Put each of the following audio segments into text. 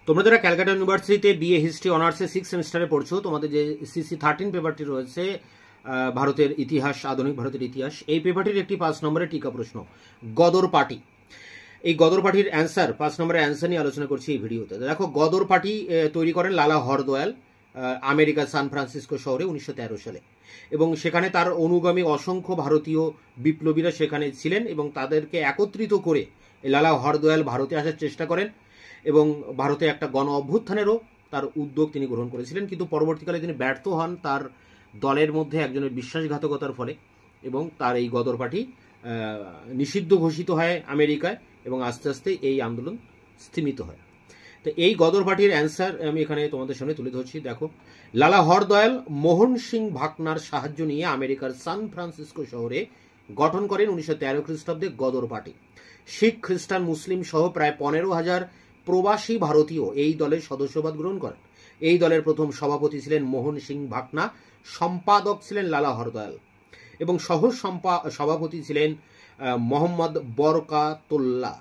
তোমরা যারা ক্যালকাটা ইউনিভার্সিটিতে বিএ হিস্ট্রি অনার্সে 6 সেমিস্টারে পড়ছো, তোমাদের যে সিসি 13 পেপারটি রয়েছে ভারতের ইতিহাস, আধুনিক ভারতের ইতিহাস, এই পেপারটির একটি 5 নম্বরের টিকা প্রশ্ন, গদর পার্টি। এই গদর পার্টির অ্যান্সার, 5 নম্বরের অ্যান্সার নিয়ে আলোচনা করছি এই ভিডিওতে। দেখো, গদর পার্টি তৈরি করেন লালা হরদয়াল আমেরিকার সান ফ্রান্সিসকো শহরে 1913 সালে, এবং সেখানে তার অনুগামী অসংখ্য ভারতীয় বিপ্লবীরা সেখানে ছিলেন, এবং তাদেরকে একত্রিত করে লালা হরদয়াল ভারতে আসার চেষ্টা করেন, এবং ভারতে একটা গণ অভ্যুত্থানেরও তার উদ্যোগ তিনি গ্রহণ করেছিলেন। কিন্তু পরবর্তীকালে তিনি ব্যর্থ হন তার দলের মধ্যে একজনের বিশ্বাসঘাতকতার ফলে, এবং তার এই গদর পার্টি নিষিদ্ধ ঘোষিত হয় আমেরিকায়, এবং আস্তে আস্তে এই আন্দোলন স্থিমিত হয়। তো এই গদর পার্টির অ্যান্সার আমি এখানে তোমাদের সামনে তুলে ধরছি। দেখো, লালা হরদয়াল মোহন সিং ভাকনার সাহায্য নিয়ে আমেরিকার সান ফ্রান্সিসকো শহরে গঠন করেন 1913 খ্রিস্টাব্দে গদর পার্টি। শিখ, খ্রিস্টান, মুসলিম সহ প্রায় 15,000 প্রবাসী ভারতীয় এই দলের সদস্যপদ গ্রহণ করেন। এই দলের প্রথম সভাপতি ছিলেন মোহন সিং ভাকনা, সম্পাদক ছিলেন লালা হরদয়াল, এবং সহ সভাপতি ছিলেন মোহাম্মদ বরকাতুল্লাহ।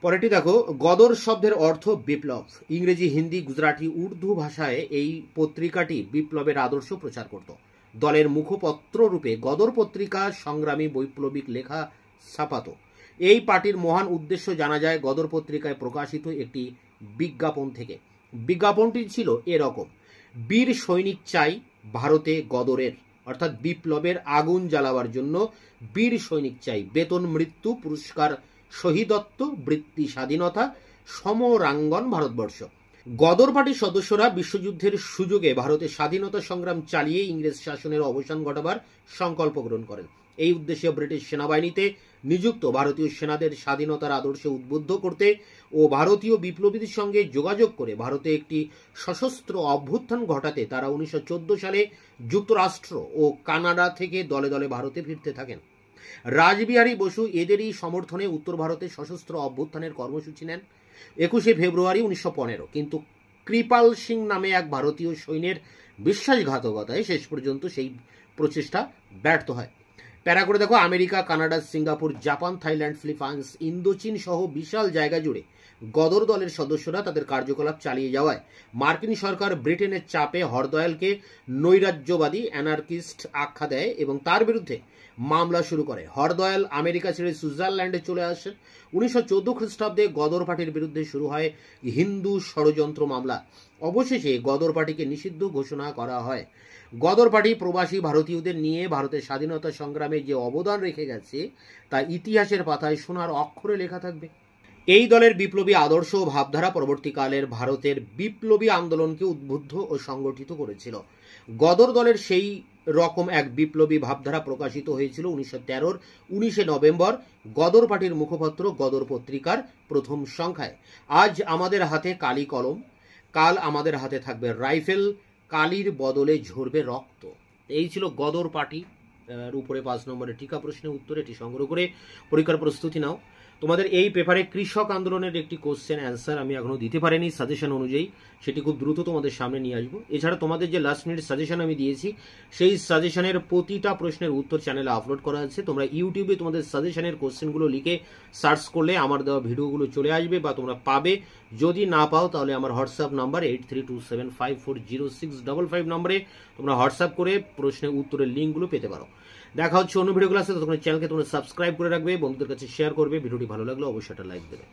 পরেরটি দেখো, গদর শব্দের অর্থ বিপ্লব। ইংরেজি, হিন্দি, গুজরাটি, উর্দু ভাষায় এই পত্রিকাটি বিপ্লবের আদর্শ প্রচার করত। দলের মুখপত্র রূপে গদর পত্রিকা সংগ্রামী বৈপ্লবিক লেখা ছাপাত। এই পার্টির মহান উদ্দেশ্য জানা যায় গদর পত্রিকায় প্রকাশিত একটি বিজ্ঞাপন থেকে। বিজ্ঞাপনটি ছিল এরকম: বীর সৈনিক চাই ভারতে গদরের, অর্থাৎ বিপ্লবের আগুন জ্বালাবার জন্য বীর সৈনিক চাই, বেতন মৃত্যু, পুরস্কার শহীদত্ব, বৃত্তি স্বাধীনতা, সমরাঙ্গন ভারতবর্ষ। গদর পার্টির সদস্যরা বিশ্বযুদ্ধের সুযোগে ভারতের স্বাধীনতা সংগ্রাম চালিয়ে ইংরেজ শাসনের অবসান ঘটাবার সংকল্প গ্রহণ করেন। এই উদ্দেশ্যে ব্রিটিশ সেনাবাহিনীতে নিযুক্ত ভারতীয় সেনাদের স্বাধীনতার আদর্শে উদ্বুদ্ধ করতে ও ভারতীয় বিপ্লবীদের সঙ্গে যোগাযোগ করে ভারতে একটি সশস্ত্র অভ্যুত্থান ঘটাতে তারা 1914 সালে যুক্তরাষ্ট্র ও কানাডা থেকে দলে দলে ভারতে ফিরতে থাকেন। রাসবিহারী বসু এদেরই সমর্থনে উত্তর ভারতে সশস্ত্র অভ্যুত্থানের কর্মসূচি নেন 21 ফেব্রুয়ারি 1915, কিন্তু কৃপাল সিং নামে এক ভারতীয় সৈন্যের বিশ্বাসঘাতকতায় শেষ পর্যন্ত সেই প্রচেষ্টা ব্যর্থ হয়। প্যারা করে দেখো, America, Canada, Singapore, Japan, Thailand, Philippines, ইন্দোচীন সহ বিশাল জায়গা জুড়ে গদর দলের সদস্যরা তাদের কার্যকলাপ চালিয়ে যাওয়ায় মার্কিন সরকার ব্রিটেনের চাপে হরদয়ালকে নৈরাজ্যবাদী অ্যানার্কিস্ট আখ্যা দেয় এবং তার বিরুদ্ধে মামলা শুরু করে। হরদয়াল আমেরিকা ছেড়ে সুইজারল্যান্ডে চলে আসেন। 1914 খ্রিস্টাব্দে গদর পার্টির বিরুদ্ধে শুরু হয় হিন্দু ষড়যন্ত্র মামলা। অবশেষে গদর পার্টিকে নিষিদ্ধ ঘোষণা করা হয়। গদর পার্টি প্রবাসী ভারতীয়দের নিয়ে ভারতের স্বাধীনতা সংগ্রামে যে অবদান রেখে গেছে তা ইতিহাসের পাতায় সোনার অক্ষরে লেখা থাকবে। এই দলের বিপ্লবী আদর্শ ও ভাবধারা পরবর্তীকালের ভারতের বিপ্লবী আন্দোলনকে উদ্বুদ্ধ ও সংগঠিত করেছিল। গদর দলের সেই রকম এক বিপ্লবী ভাবধারা প্রকাশিত হয়েছিল 1913 19 নভেম্বর গদর পার্টির মুখপত্র গদর পত্রিকার প্রথম সংখ্যায়। আজ আমাদের হাতে কালি কলম, কাল আমাদের হাতে থাকবে রাইফেল, কালির বদলে ঝরবে রক্ত। এই ছিল গদর পার্টি উপরে 5 নম্বরের টিকা প্রশ্নের উত্তর। এটি সংগ্রহ করে পরীক্ষার প্রস্তুতি নাও। তোমাদের এই পেপারে কৃষক আন্দোলনের একটি কোশ্চেন অ্যান্সার আমি এখনো দিতে পারিনি সাজেশন অনুযায়ী, সেটি খুব দ্রুত তোমাদের সামনে নিয়ে আসবো। এছাড়া তোমাদের যে লাস্ট মিনিট সাজেশন আমি দিয়েছি সেই সাজেশনের প্রতিটা প্রশ্নের উত্তর চ্যানেলে আপলোড করা আছে। তোমরা ইউটিউবে তোমাদের সাজেশনের কোশ্চেনগুলো লিখে সার্চ করলে আমার দেওয়া ভিডিওগুলো চলে আসবে বা তোমরা পাবে। যদি না পাও তাহলে আমার হোয়াটসঅ্যাপ নাম্বার 8327540655 নম্বরে তোমরা হোয়াটসঅ্যাপ করে প্রশ্নের উত্তরের লিঙ্কগুলো পেতে পারো। দেখা হচ্ছে অন্য ভিডিও ক্লাসে। ততক্ষণ চ্যানেলকে তোমরা সাবস্ক্রাইব করে রাখবে, বন্ধুদের কাছে শেয়ার করবে। ভিডিওটি ভালো লাগলে অবশ্যই একটা লাইক দেবে।